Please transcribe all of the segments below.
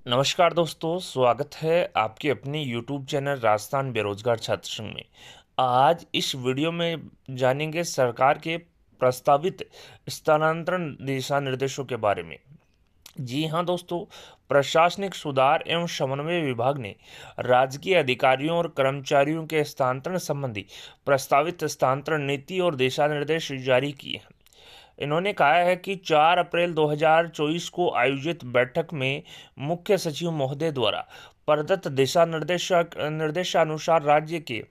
नमस्कार दोस्तों, स्वागत है आपके अपने YouTube चैनल राजस्थान बेरोजगार छात्र संघ में। आज इस वीडियो में जानेंगे सरकार के प्रस्तावित स्थानांतरण दिशा निर्देशों के बारे में। जी हाँ दोस्तों, प्रशासनिक सुधार एवं समन्वय विभाग ने राजकीय अधिकारियों और कर्मचारियों के स्थानांतरण संबंधी प्रस्तावित स्थानांतरण नीति और दिशा निर्देश जारी किए हैं। इन्होंने कहा है कि 4 अप्रैल 2024 को आयोजित बैठक में मुख्य सचिव महोदय द्वारा प्रदत्त दिशा निर्देशानुसार राज्य के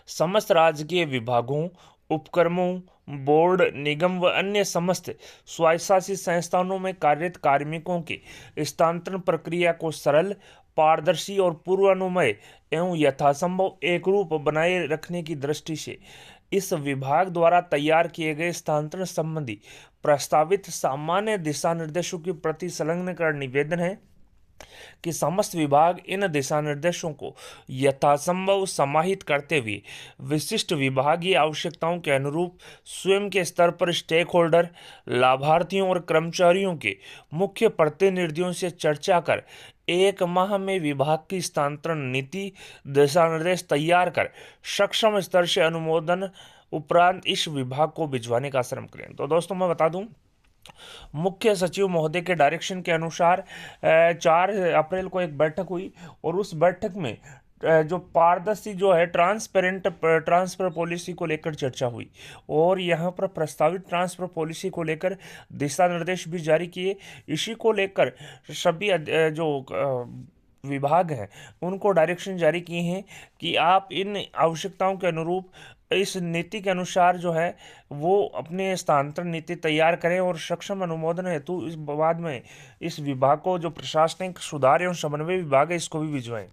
समस्त राजकीय विभागों, उपक्रमों, बोर्ड, निगम व अन्य समस्त स्वायत्तशासी संस्थानों में कार्यरत कार्मिकों के स्थानांतरण प्रक्रिया को सरल, पारदर्शी और पूर्वानुमेय एवं यथासंभव एकरूप बनाए रखने की दृष्टि से इस विभाग द्वारा तैयार किए गए स्थानांतरण संबंधी प्रस्तावित सामान्य दिशा निर्देशों की प्रति संलग्न कर निवेदन है कि समस्त विभाग इन दिशा निर्देशों को यथासंभव समाहित करते हुए विशिष्ट विभागीय आवश्यकताओं के अनुरूप स्वयं के स्तर पर स्टेक होल्डर, लाभार्थियों और कर्मचारियों के मुख्य प्रतिनिधियों से चर्चा कर 1 माह में विभाग की स्थानांतरण नीति दिशा निर्देश तैयार कर सक्षम स्तर से अनुमोदन उपरांत इस विभाग को भिजवाने का श्रम करें। तो दोस्तों मैं बता दूं, मुख्य सचिव महोदय के डायरेक्शन के अनुसार 4 अप्रैल को एक बैठक हुई और उस बैठक में जो पारदर्शी जो है ट्रांसपेरेंट ट्रांसफर पॉलिसी को लेकर चर्चा हुई और यहाँ पर प्रस्तावित ट्रांसफर पॉलिसी को लेकर दिशा निर्देश भी जारी किए। इसी को लेकर सभी जो विभाग हैं उनको डायरेक्शन जारी किए हैं कि आप इन आवश्यकताओं के अनुरूप इस नीति के अनुसार जो है वो अपने स्थानांतरण नीति तैयार करें और सक्षम अनुमोदन हेतु इस बाद में इस विभाग को जो प्रशासनिक सुधार एवं समन्वय विभाग है इसको भी भिजवाएं।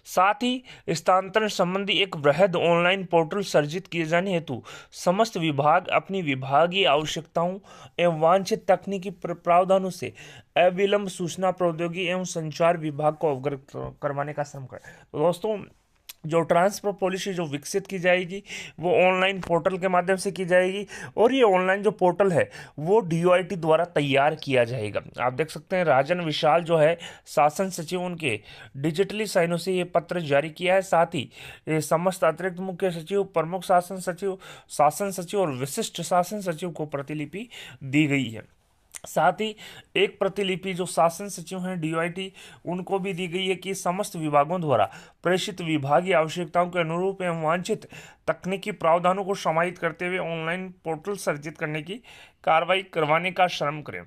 साथ ही स्थानांतरण संबंधी एक वृहद ऑनलाइन पोर्टल सर्जित किए जाने हेतु समस्त विभाग अपनी विभागीय आवश्यकताओं एवं वांछित तकनीकी प्रावधानों से अविलंब सूचना प्रौद्योगिकी एवं संचार विभाग को अवगत करवाने का श्रम करें। तो दोस्तों, जो ट्रांसफर पॉलिसी जो विकसित की जाएगी वो ऑनलाइन पोर्टल के माध्यम से की जाएगी और ये ऑनलाइन जो पोर्टल है वो DOIT द्वारा तैयार किया जाएगा। आप देख सकते हैं राजन विशाल जो है शासन सचिव, उनके डिजिटली साइनों से ये पत्र जारी किया है। साथ ही समस्त अतिरिक्त मुख्य सचिव, प्रमुख शासन सचिव और विशिष्ट शासन सचिव को प्रतिलिपि दी गई है। साथ ही एक प्रतिलिपि जो शासन सचिव हैं DOIT उनको भी दी गई है कि समस्त विभागों द्वारा प्रेषित विभागीय आवश्यकताओं के अनुरूप एवं वांछित तकनीकी प्रावधानों को समाहित करते हुए ऑनलाइन पोर्टल सर्जित करने की कार्रवाई करवाने का श्रम करें।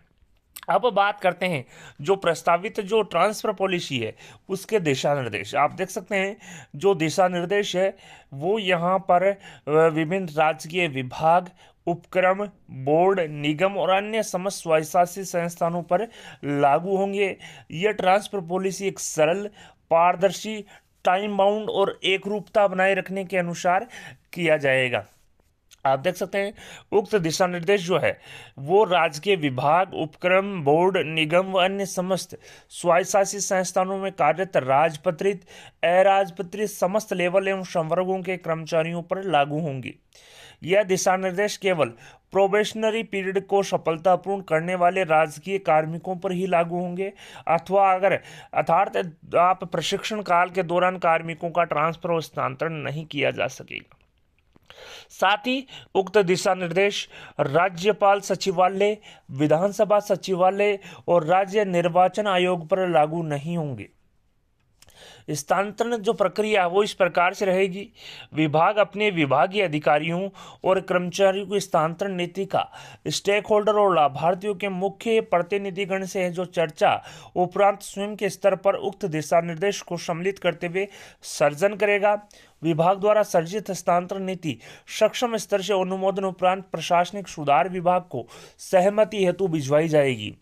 अब बात करते हैं जो प्रस्तावित जो ट्रांसफर पॉलिसी है उसके दिशा निर्देश। आप देख सकते हैं जो दिशा निर्देश है वो यहाँ पर विभिन्न राजकीय विभाग, उपक्रम, बोर्ड, निगम और अन्य समस्त स्वायत्तशासी संस्थानों पर लागू होंगे। यह ट्रांसफर पॉलिसी एक सरल, पारदर्शी, टाइम बाउंड और एकरूपता बनाए रखने के अनुसार किया जाएगा। आप देख सकते हैं उक्त दिशा निर्देश जो है वो राजकीय विभाग, उपक्रम, बोर्ड, निगम व अन्य समस्त स्वायत्तशासी संस्थानों में कार्यरत राजपत्रित, अराजपत्रित समस्त लेवल एवं संवर्गों के कर्मचारियों पर लागू होंगे। यह दिशा निर्देश केवल प्रोबेशनरी पीरियड को सफलतापूर्ण करने वाले राजकीय कार्मिकों पर ही लागू होंगे अथवा अर्थात आप प्रशिक्षण काल के दौरान कार्मिकों का ट्रांसफर और स्थानांतरण नहीं किया जा सकेगा। साथ ही उक्त दिशा निर्देश राज्यपाल सचिवालय, विधानसभा सचिवालय और राज्य निर्वाचन आयोग पर लागू नहीं होंगे। स्थानांतरण जो प्रक्रिया वो इस प्रकार से रहेगी, विभाग अपने विभागीय अधिकारियों और कर्मचारियों की स्थानांतरण नीति का स्टेक होल्डर और लाभार्थियों के मुख्य प्रतिनिधिगण से जो चर्चा उपरांत स्वयं के स्तर पर उक्त दिशा निर्देश को सम्मिलित करते हुए सर्जन करेगा। विभाग द्वारा सर्जित स्थानांतरण नीति सक्षम स्तर से अनुमोदन उपरांत प्रशासनिक सुधार विभाग को सहमति हेतु भिजवाई जाएगी।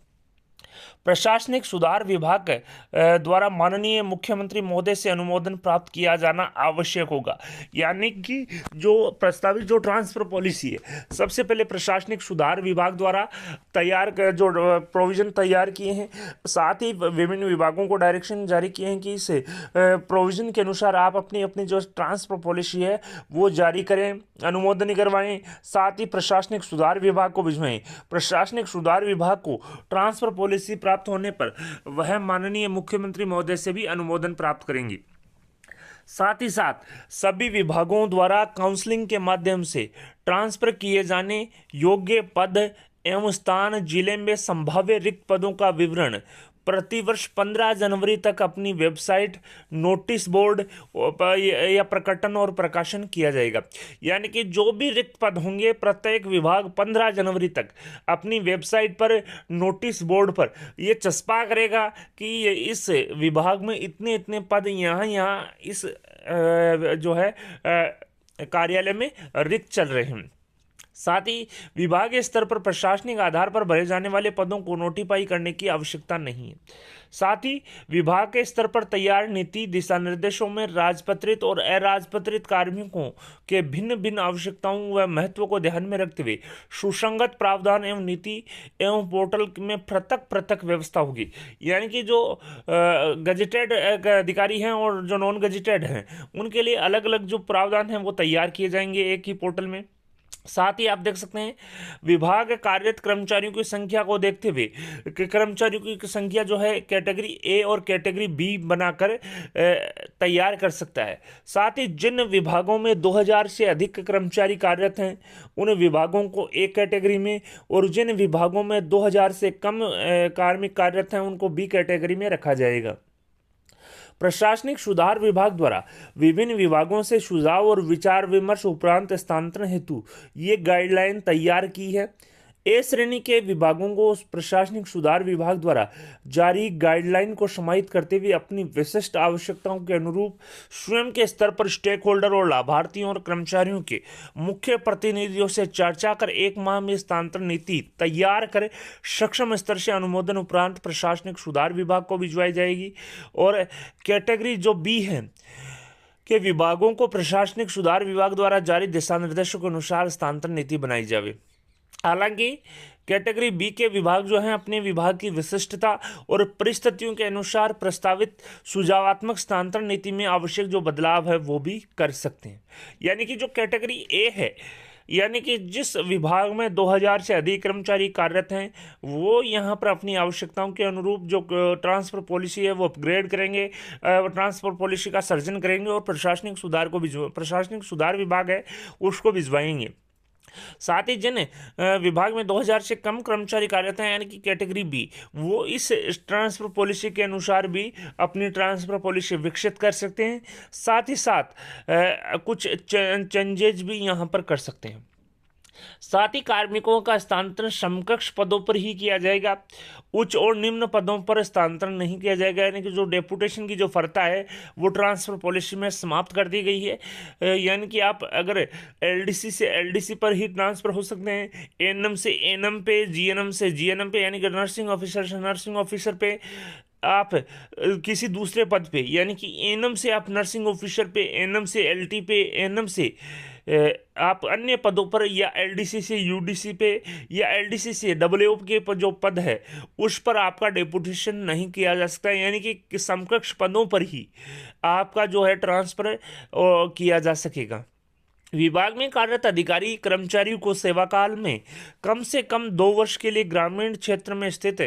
प्रशासनिक सुधार विभाग द्वारा माननीय मुख्यमंत्री महोदय से अनुमोदन प्राप्त किया जाना आवश्यक होगा। यानी कि जो प्रस्तावित जो ट्रांसफर पॉलिसी है सबसे पहले प्रशासनिक सुधार विभाग द्वारा तैयार जो प्रोविजन तैयार किए हैं, साथ ही विभिन्न विभागों को डायरेक्शन जारी किए हैं कि इस प्रोविजन के अनुसार आप अपनी अपनी जो ट्रांसफर पॉलिसी है वो जारी करें, अनुमोदन करवाएं। साथ ही प्रशासनिक सुधार विभाग को भिजवाएं। प्रशासनिक सुधार विभाग को ट्रांसफर पॉलिसी प्राप्त प्राप्त होने पर वह माननीय मुख्यमंत्री महोदय से भी अनुमोदन प्राप्त करेंगी। साथ ही साथ सभी विभागों द्वारा काउंसलिंग के माध्यम से ट्रांसफर किए जाने योग्य पद एवं स्थान, जिले में संभाव्य रिक्त पदों का विवरण प्रतिवर्ष 15 जनवरी तक अपनी वेबसाइट, नोटिस बोर्ड या प्रकटन और प्रकाशन किया जाएगा। यानी कि जो भी रिक्त पद होंगे प्रत्येक विभाग 15 जनवरी तक अपनी वेबसाइट पर, नोटिस बोर्ड पर ये चस्पा करेगा कि ये इस विभाग में इतने इतने पद यहाँ इस जो है कार्यालय में रिक्त चल रहे हैं। साथ ही विभागीय स्तर पर प्रशासनिक आधार पर भरे जाने वाले पदों को नोटिफाई करने की आवश्यकता नहीं है। साथ ही विभाग के स्तर पर तैयार नीति दिशा निर्देशों में राजपत्रित और अराजपत्रित कार्मिकों के भिन्न भिन्न आवश्यकताओं व महत्व को ध्यान में रखते हुए सुसंगत प्रावधान एवं नीति एवं पोर्टल में पृथक पृथक व्यवस्था होगी। यानी कि जो गजेटेड अधिकारी हैं और जो नॉन गजेटेड हैं उनके लिए अलग अलग जो प्रावधान हैं वो तैयार किए जाएंगे एक ही पोर्टल में। साथ ही आप देख सकते हैं विभाग कार्यरत कर्मचारियों की संख्या को देखते हुए कर्मचारियों की संख्या जो है कैटेगरी ए और कैटेगरी बी बनाकर तैयार कर सकता है। साथ ही जिन विभागों में 2000 से अधिक कर्मचारी कार्यरत हैं उन विभागों को ए कैटेगरी में, और जिन विभागों में 2000 से कम कार्मिक कार्यरत हैं उनको बी कैटेगरी में रखा जाएगा। प्रशासनिक सुधार विभाग द्वारा विभिन्न विभागों से सुझाव और विचार विमर्श उपरांत स्थानांतरण हेतु ये गाइडलाइन तैयार की है। ए श्रेणी के विभागों को प्रशासनिक सुधार विभाग द्वारा जारी गाइडलाइन को समाहित करते हुए अपनी विशिष्ट आवश्यकताओं के अनुरूप स्वयं के स्तर पर स्टेक होल्डर और लाभार्थियों और कर्मचारियों के मुख्य प्रतिनिधियों से चर्चा कर 1 माह में स्थानांतरण नीति तैयार कर सक्षम स्तर से अनुमोदन उपरांत प्रशासनिक सुधार विभाग को भिजवाई जाएगी। और कैटेगरी जो बी है के विभागों को प्रशासनिक सुधार विभाग द्वारा जारी दिशा निर्देशों के अनुसार स्थानांतरण नीति बनाई जाए। हालांकि कैटेगरी बी के विभाग जो हैं अपने विभाग की विशिष्टता और परिस्थितियों के अनुसार प्रस्तावित सुझावात्मक स्थानांतरण नीति में आवश्यक जो बदलाव है वो भी कर सकते हैं। यानी कि जो कैटेगरी ए है, यानी कि जिस विभाग में 2000 से अधिक कर्मचारी कार्यरत हैं वो यहाँ पर अपनी आवश्यकताओं के अनुरूप जो ट्रांसफ़र पॉलिसी है वो अपग्रेड करेंगे, ट्रांसफ़र पॉलिसी का सर्जन करेंगे और प्रशासनिक सुधार विभाग है उसको भिजवाएंगे। साथ ही जिन विभाग में 2000 से कम कर्मचारी कार्यरत हैं यानी कि कैटेगरी बी, वो इस ट्रांसफ़र पॉलिसी के अनुसार भी अपनी ट्रांसफ़र पॉलिसी विकसित कर सकते हैं। साथ ही साथ कुछ चेंजेज भी यहाँ पर कर सकते हैं। साथ ही कार्मिकों का स्थानांतरण समकक्ष पदों पर ही किया जाएगा, उच्च और निम्न पदों पर स्थानांतरण नहीं किया जाएगा। यानी कि जो डेपुटेशन की जो फर्ता है वो ट्रांसफर पॉलिसी में समाप्त कर दी गई है। यानी कि आप अगर एलडीसी से एलडीसी पर ही ट्रांसफर हो सकते हैं, एएनएम से एएनएम पे, जीएनएम से जीएनएम पे, यानी कि नर्सिंग ऑफिसर से नर्सिंग ऑफिसर पे, आप किसी दूसरे पद पे यानी कि एएनएम से आप नर्सिंग ऑफिसर पे, एएनएम से एलटी पे, एएनएम से आप अन्य पदों पर, या एलडीसी से यूडीसी पे, या एलडीसी से डब्ल्यूओ के जो पद है उस पर आपका डेपुटेशन नहीं किया जा सकता है। यानी कि समकक्ष पदों पर ही आपका जो है ट्रांसफर किया जा सकेगा। विभाग में कार्यरत अधिकारी कर्मचारियों को सेवा काल में कम से कम 2 वर्ष के लिए ग्रामीण क्षेत्र में स्थित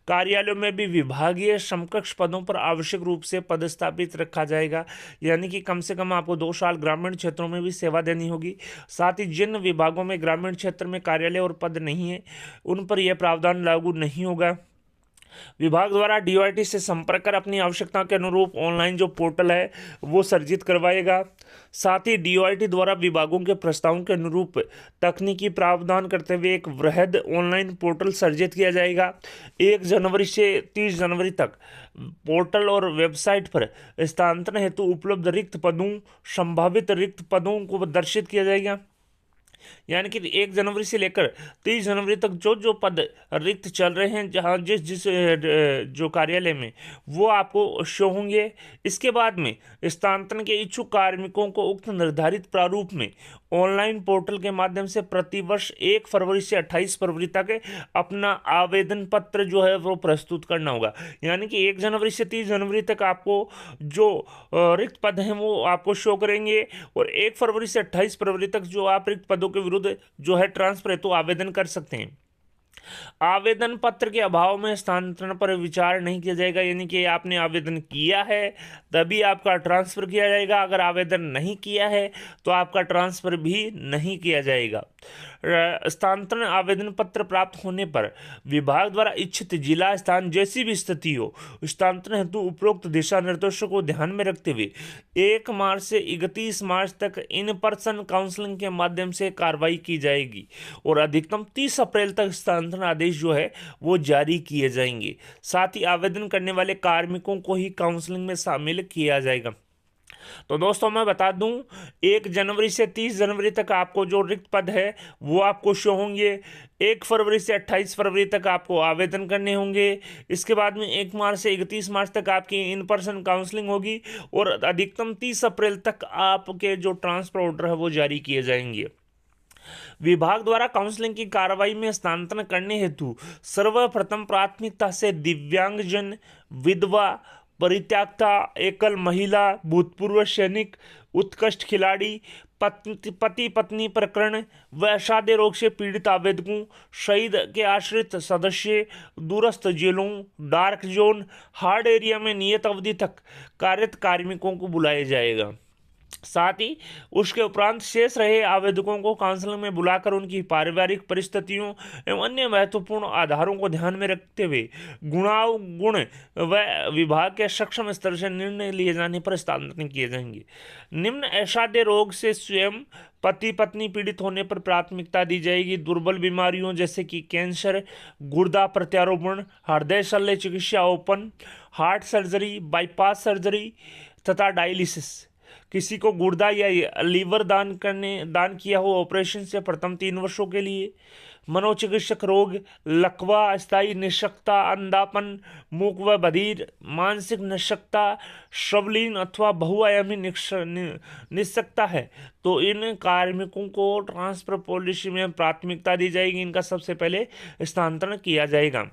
कार्यालयों में भी विभागीय समकक्ष पदों पर आवश्यक रूप से पदस्थापित रखा जाएगा। यानी कि कम से कम आपको 2 साल ग्रामीण क्षेत्रों में भी सेवा देनी होगी। साथ ही जिन विभागों में ग्रामीण क्षेत्र में कार्यालय और पद नहीं है उन पर यह प्रावधान लागू नहीं होगा। विभाग द्वारा डीओआईटी से संपर्क कर अपनी आवश्यकता के अनुरूप ऑनलाइन जो पोर्टल है वो सर्जित करवाएगा। साथ ही डीओआईटी द्वारा विभागों के प्रस्तावों के अनुरूप तकनीकी प्रावधान करते हुए एक वृहद ऑनलाइन पोर्टल सर्जित किया जाएगा। 1 जनवरी से 30 जनवरी तक पोर्टल और वेबसाइट पर स्थानांतरण हेतु उपलब्ध रिक्त पदों, संभावित रिक्त पदों को प्रदर्शित किया जाएगा। यानी कि 1 जनवरी से लेकर 30 जनवरी तक जो पद रिक्त चल रहे हैं जहां जिस जो कार्यालय में, वो आपको शो होंगे। इसके बाद में स्थानांतरण के इच्छुक कार्मिकों को उक्त निर्धारित प्रारूप में ऑनलाइन पोर्टल के माध्यम से प्रतिवर्ष 1 फरवरी से 28 फरवरी तक अपना आवेदन पत्र जो है वो प्रस्तुत करना होगा। यानी कि 1 जनवरी से 30 जनवरी तक आपको जो रिक्त पद हैं वो आपको शो करेंगे, और 1 फरवरी से 28 फरवरी तक जो आप रिक्त पदों के विरुद्ध जो है ट्रांसफर हेतु आवेदन कर सकते हैं। आवेदन पत्र के अभाव में स्थानांतरण पर विचार नहीं किया जाएगा, यानी कि आपने आवेदन किया है तभी आपका ट्रांसफ़र किया जाएगा, अगर आवेदन नहीं किया है तो आपका ट्रांसफ़र भी नहीं किया जाएगा। स्थानांतरण आवेदन पत्र प्राप्त होने पर विभाग द्वारा इच्छित जिला स्थान जैसी भी स्थिति हो, स्थानांतरण हेतु उपरोक्त दिशा निर्देशों को ध्यान में रखते हुए 1 मार्च से 31 मार्च तक इन पर्सन काउंसलिंग के माध्यम से कार्रवाई की जाएगी और अधिकतम 30 अप्रैल तक स्थानांतरण आदेश जो है वो जारी किए जाएंगे। साथ ही आवेदन करने वाले कार्मिकों को ही काउंसलिंग में शामिल किया जाएगा। तो दोस्तों मैं बता दूं, 1 जनवरी से 30 जनवरी तक आपको जो रिक्त पद है वो आपको शो होंगे। 1 फरवरी से 28 फरवरी तक आपको आवेदन करने होंगे। इसके बाद में 1 मार्च से 31 मार्च तक आपकी इन पर्सन काउंसलिंग होगी और अधिकतम 30 अप्रैल तक आपके जो ट्रांसफर ऑर्डर है वो जारी किए जाएंगे। विभाग द्वारा काउंसलिंग की कार्रवाई में स्थानांतरण करने हेतु सर्वप्रथम प्राथमिकता से दिव्यांगजन, विधवा, परित्यक्ता, एकल महिला, भूतपूर्व सैनिक, उत्कृष्ट खिलाड़ी, पति पत्नी प्रकरण व असाध्य रोग से पीड़ित आवेदकों, शहीद के आश्रित सदस्य, दूरस्थ जेलों, डार्क जोन, हार्ड एरिया में नियत अवधि तक कार्यरत कार्मिकों को बुलाया जाएगा। साथ ही उसके उपरांत शेष रहे आवेदकों को काउंसलिंग में बुलाकर उनकी पारिवारिक परिस्थितियों एवं अन्य महत्वपूर्ण आधारों को ध्यान में रखते हुए गुणावगुण व विभाग के सक्षम स्तर से निर्णय लिए जाने पर स्थानांतरण किए जाएंगे। निम्न असाध्य रोग से स्वयं पति पत्नी पीड़ित होने पर प्राथमिकता दी जाएगी। दुर्बल बीमारियों जैसे कि कैंसर, गुर्दा प्रत्यारोपण, हृदय शल्य चिकित्सा, open heart surgery, bypass surgery तथा डायलिसिस, किसी को गुर्दा या लीवर दान किया हो ऑपरेशन से प्रथम 3 वर्षों के लिए, मनोचिकित्सक रोग, लकवा, स्थायी निःशक्तता, अंधापन, मूक व बधिर, मानसिक निःशक्तता, श्रवलीन अथवा बहुआयामी निःशक्तता है तो इन कार्मिकों को ट्रांसफर पॉलिसी में प्राथमिकता दी जाएगी। इनका सबसे पहले स्थानांतरण किया जाएगा।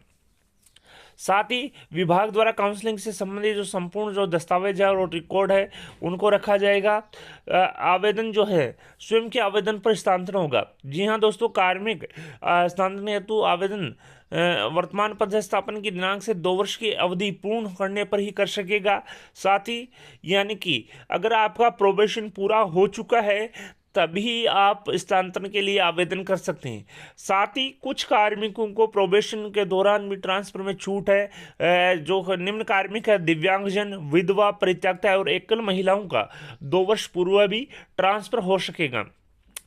साथ ही विभाग द्वारा काउंसलिंग से संबंधित जो संपूर्ण जो दस्तावेज है और रिकॉर्ड है उनको रखा जाएगा। आवेदन जो है स्वयं के आवेदन पर स्थानांतरण होगा। जी हाँ दोस्तों, कार्मिक स्थानांतरण हेतु आवेदन वर्तमान पदस्थापन की दिनांक से 2 वर्ष की अवधि पूर्ण करने पर ही कर सकेगा। साथ ही यानी कि अगर आपका प्रोबेशन पूरा हो चुका है तभी आप स्थानांतरण के लिए आवेदन कर सकते हैं। साथ ही कुछ कार्मिकों को प्रोबेशन के दौरान भी ट्रांसफर में छूट है। जो निम्न कार्मिक है दिव्यांगजन, विधवा, परित्यक्ता और एकल महिलाओं का 2 वर्ष पूर्व भी ट्रांसफर हो सकेगा।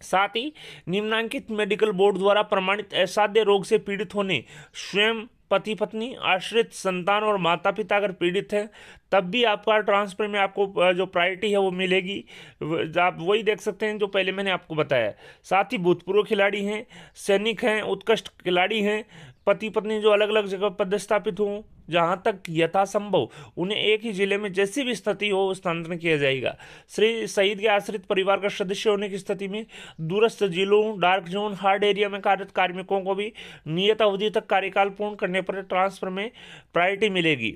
साथ ही निम्नांकित मेडिकल बोर्ड द्वारा प्रमाणित असाध्य रोग से पीड़ित होने स्वयं, पति पत्नी, आश्रित, संतान और माता पिता अगर पीड़ित हैं तब भी आपका ट्रांसफर में आपको जो प्रायोरिटी है वो मिलेगी। आप वही देख सकते हैं जो पहले मैंने आपको बताया। साथ ही भूतपूर्व खिलाड़ी हैं, सैनिक हैं, उत्कृष्ट खिलाड़ी हैं, पति पत्नी जो अलग अलग जगह पदस्थापित हों, जहाँ तक यथासंभव उन्हें एक ही जिले में जैसी भी स्थिति हो स्थानांतरण किया जाएगा। श्री शहीद के आश्रित परिवार का सदस्य होने की स्थिति में दूरस्थ जिलों, डार्क जोन, हार्ड एरिया में कार्यरत कार्मिकों को भी नियत अवधि तक कार्यकाल पूर्ण करने पर ट्रांसफर में प्रायोरिटी मिलेगी।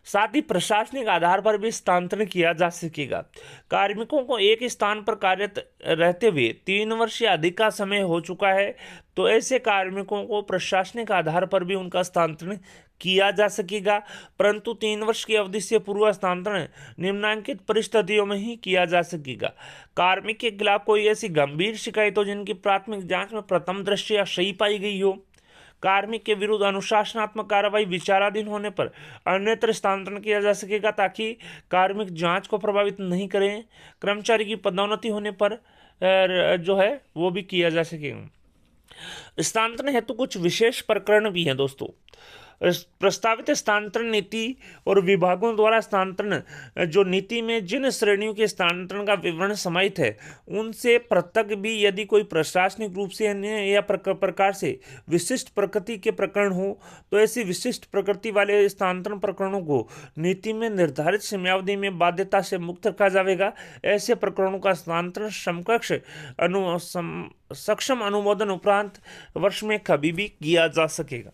साथ ही प्रशासनिक आधार पर भी स्थानांतरण किया जा सकेगा। कार्मिकों को एक स्थान पर कार्यरत रहते हुए 3 वर्ष या अधिक का समय हो चुका है तो ऐसे कार्मिकों को प्रशासनिक आधार पर भी उनका स्थानांतरण किया जा सकेगा, परंतु 3 वर्ष की अवधि से पूर्व स्थानांतरण निम्नांकित परिस्थितियों में ही किया जा सकेगा। कार्मिक के खिलाफ कोई ऐसी गंभीर शिकायत हो जिनकी प्राथमिक जांच में प्रथम दृष्टया सही पाई गई हो, कार्मिक के विरुद्ध अनुशासनात्मक कार्रवाई विचाराधीन होने पर अन्यत्र स्थानांतरण किया जा सकेगा ताकि कार्मिक जांच को प्रभावित नहीं करें। कर्मचारी की पदोन्नति होने पर जो है वो भी किया जा सकेगा। स्थानांतरण हेतु कुछ विशेष प्रकरण भी हैं दोस्तों। प्रस्तावित स्थानांतरण नीति और विभागों द्वारा स्थानांतरण जो नीति में जिन श्रेणियों के स्थानांतरण का विवरण समाहित है उनसे पृथक भी यदि कोई प्रशासनिक रूप से या प्रकार से विशिष्ट प्रकृति के प्रकरण हो तो ऐसी विशिष्ट प्रकृति वाले स्थानांतरण प्रकरणों को नीति में निर्धारित समयावधि में बाध्यता से मुक्त रखा जाएगा। ऐसे प्रकरणों का स्थानांतरण समकक्ष सक्षम अनुमोदन उपरांत वर्ष में कभी भी किया जा सकेगा।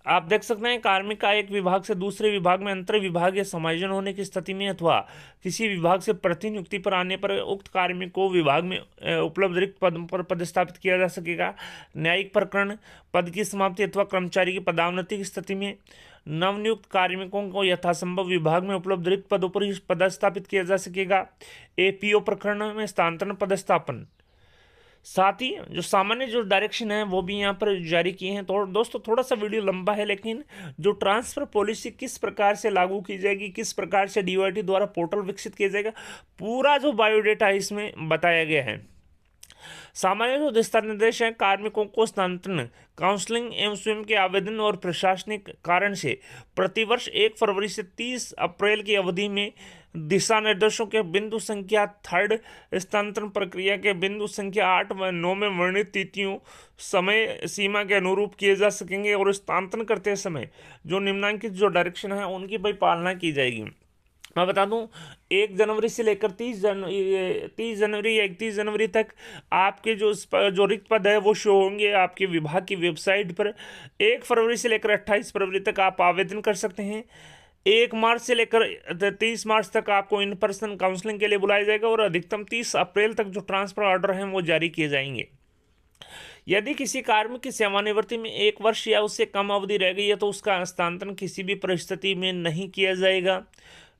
आप देख सकते हैं कार्मिक का एक विभाग से दूसरे विभाग में अंतर विभागीय समायोजन होने की स्थिति में अथवा किसी विभाग से प्रतिनियुक्ति पर आने पर उक्त कार्मिक को विभाग में उपलब्ध रिक्त पद पर पदस्थापित किया जा सकेगा। न्यायिक प्रकरण, पद की समाप्ति अथवा कर्मचारी की पदोन्नति की स्थिति में नवनियुक्त कार्मिकों को यथासंभव विभाग में उपलब्ध रिक्त पदों पर ही पदस्थापित किया जा सकेगा। एपीओ प्रकरण में स्थानांतरण पदस्थापन, साथ ही जो सामान्य जो डायरेक्शन है वो भी यहाँ पर जारी किए हैं। तो दोस्तों थोड़ा सा वीडियो लंबा है, लेकिन जो ट्रांसफर पॉलिसी किस प्रकार से लागू की जाएगी, किस प्रकार से डीओआईटी द्वारा पोर्टल विकसित किया जाएगा, पूरा जो बायोडेटा है इसमें बताया गया है। सामान्य जो दिशा निर्देश है, कार्मिकों को स्थानांतरण, काउंसलिंग एवं स्वयं के आवेदन और प्रशासनिक कारण से प्रतिवर्ष 1 फरवरी से 30 अप्रैल की अवधि में दिशा निर्देशों के बिंदु संख्या 3 स्थानांतरण प्रक्रिया के बिंदु संख्या 8 व 9 में वर्णित तिथियों समय सीमा के अनुरूप किए जा सकेंगे और स्थानांतरण करते समय जो निम्नलिखित जो डायरेक्शन है उनकी भाई पालना की जाएगी। मैं बता दूं 1 जनवरी से लेकर 30 जनवरी या 31 जनवरी तक आपके जो रिक्त पद है वो शो होंगे आपके विभाग की वेबसाइट पर। 1 फरवरी से लेकर 28 फरवरी तक आप आवेदन कर सकते हैं। 1 मार्च से लेकर 30 मार्च तक आपको इन पर्सन काउंसलिंग के लिए बुलाया जाएगा और अधिकतम 30 अप्रैल तक जो ट्रांसफर ऑर्डर हैं वो जारी किए जाएंगे। यदि किसी कार्मिक की सेवानिवृत्ति में 1 वर्ष या उससे कम अवधि रह गई है तो उसका हस्तांतरण किसी भी परिस्थिति में नहीं किया जाएगा,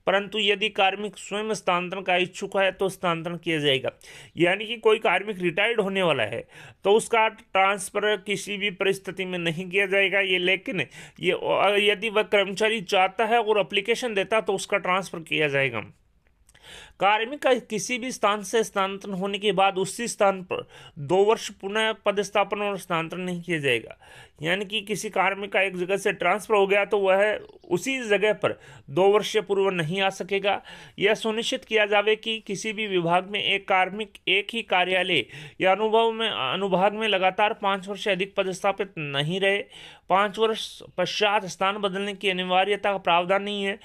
परंतु यदि कार्मिक स्वयं स्थानांतरण का इच्छुक है तो स्थानांतरण किया जाएगा। यानी कि कोई कार्मिक रिटायर्ड होने वाला है तो उसका ट्रांसफर किसी भी परिस्थिति में नहीं किया जाएगा ये, लेकिन ये यदि वह कर्मचारी चाहता है और एप्लीकेशन देता है तो उसका ट्रांसफर किया जाएगा। कार्मिक का किसी भी स्थान से स्थानांतरण होने के बाद उसी स्थान पर 2 वर्ष पुनः पदस्थापन और स्थानांतरण नहीं किया जाएगा। यानी कि किसी कार्मिक का एक जगह से ट्रांसफर हो गया तो वह उसी जगह पर 2 वर्ष से पूर्व नहीं आ सकेगा। यह सुनिश्चित किया जावे कि किसी भी विभाग में एक कार्मिक एक ही कार्यालय या अनुभाग में लगातार 5 वर्ष से अधिक पदस्थापित नहीं रहे। 5 वर्ष पश्चात स्थान बदलने की अनिवार्यता का प्रावधान नहीं है,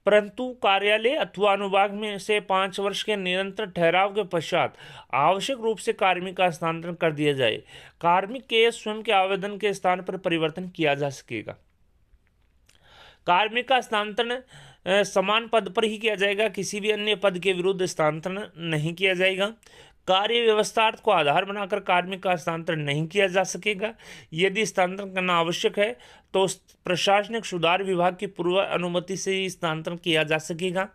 परंतु कार्यालय अथवा अनुभाग में से 5 वर्ष के निरंतर ठहराव के पश्चात आवश्यक रूप से कार्मिक का हस्तांतरण कर दिया जाए। कार्मिक के स्वयं के आवेदन के स्थान पर परिवर्तन किया जा सकेगा। कार्मिक का हस्तांतरण समान पद पर ही किया जाएगा, किसी भी अन्य पद के विरुद्ध हस्तांतरण नहीं किया जाएगा। कार्य व्यवस्थार्थ को आधार बनाकर कार्मिक का हस्तांतरण नहीं किया जा सकेगा। यदि हस्तांतरण करना आवश्यक है तो प्रशासनिक सुधार विभाग की पूर्व अनुमति से ही हस्तांतरण किया जा सकेगा।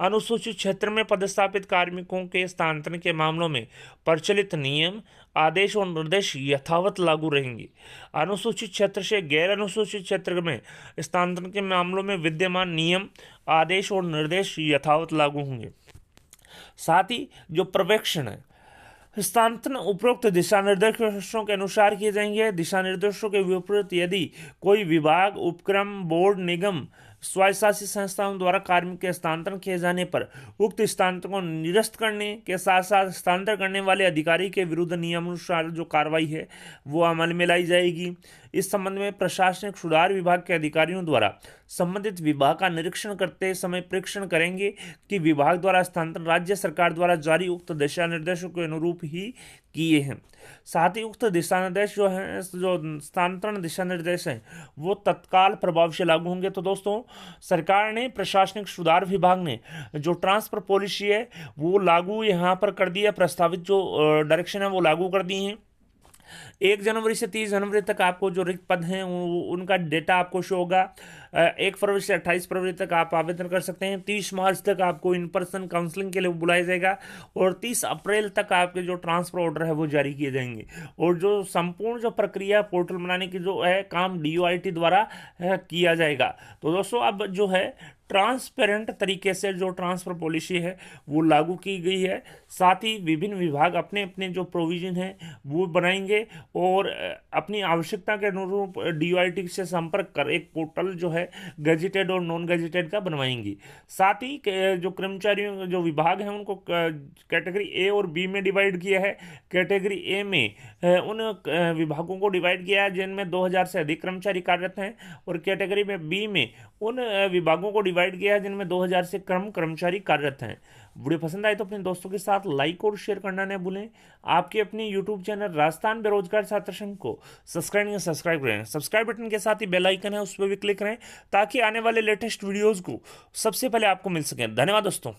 अनुसूचित क्षेत्र में पदस्थापित कार्मिकों के हस्तांतरण के मामलों में प्रचलित नियम, आदेश और निर्देश यथावत लागू रहेंगे। अनुसूचित क्षेत्र से गैर अनुसूचित क्षेत्र में हस्तांतरण के मामलों में विद्यमान नियम, आदेश और निर्देश यथावत लागू होंगे। साथ ही जो पर्यवेक्षण है, हस्तांतरण उपरोक्त दिशा निर्देशों के अनुसार किए जाएंगे। दिशा निर्देशों के विपरीत यदि कोई विभाग, उपक्रम, बोर्ड, निगम, स्वायत्तशासित संस्थाओं द्वारा कार्मिक के हस्तांतरण किए जाने पर उक्त हस्तांतरण को निरस्त करने के साथ साथ हस्तांतरण करने वाले अधिकारी के विरुद्ध नियमानुसार जो कार्रवाई है वो अमल में लाई जाएगी। इस संबंध में प्रशासनिक सुधार विभाग के अधिकारियों द्वारा संबंधित विभाग का निरीक्षण करते समय परीक्षण करेंगे कि विभाग द्वारा हस्तांतरण राज्य सरकार द्वारा जारी उक्त दिशा निर्देशों के अनुरूप ही किए हैं। साथ ही उक्त दिशा निर्देश जो हैं, जो हस्तांतरण दिशा निर्देश हैं, वो तत्काल प्रभाव से लागू होंगे। तो दोस्तों सरकार ने, प्रशासनिक सुधार विभाग ने जो ट्रांसफर पॉलिसी है वो लागू यहाँ पर कर दी है। प्रस्तावित जो डायरेक्शन है वो लागू कर दी हैं। 1 जनवरी से 30 जनवरी तक आपको जो रिक्त पद हैं उनका डेटा आपको शो होगा। 1 फरवरी से 28 फरवरी तक आप आवेदन कर सकते हैं। 30 मार्च तक आपको इन पर्सन काउंसलिंग के लिए बुलाया जाएगा और 30 अप्रैल तक आपके जो ट्रांसफर ऑर्डर है वो जारी किए जाएंगे। और जो संपूर्ण जो प्रक्रिया पोर्टल बनाने की जो है काम डीओआईटी द्वारा किया जाएगा। तो दोस्तों अब जो है ट्रांसपेरेंट तरीके से जो ट्रांसफर पॉलिसी है वो लागू की गई है। साथ ही विभिन्न विभाग अपने अपने जो प्रोविजन है वो बनाएंगे और अपनी आवश्यकता के अनुरूप डीओआईटी से संपर्क कर एक पोर्टल जो है गजेटेड और नॉन गजेटेड का बनवाएंगी। साथ ही जो कर्मचारियों जो विभाग हैं उनको कैटेगरी ए और बी में डिवाइड किया है। कैटेगरी ए में उन विभागों को डिवाइड किया है जिनमें 2000 से अधिक कर्मचारी कार्यरत हैं और कैटेगरी में बी में उन विभागों को डिवाइड किया है जिनमें 2000 से कम कर्मचारी कार्यरत हैं। वीडियो पसंद आए तो अपने दोस्तों के साथ लाइक और शेयर करना न भूलें। आपके अपने यूट्यूब चैनल राजस्थान बेरोजगार छात्र संघ को सब्सक्राइब करें। सब्सक्राइब बटन के साथ ही बेल आइकन है, उस पर भी क्लिक करें ताकि आने वाले लेटेस्ट वीडियोज़ को सबसे पहले आपको मिल सकें। धन्यवाद दोस्तों।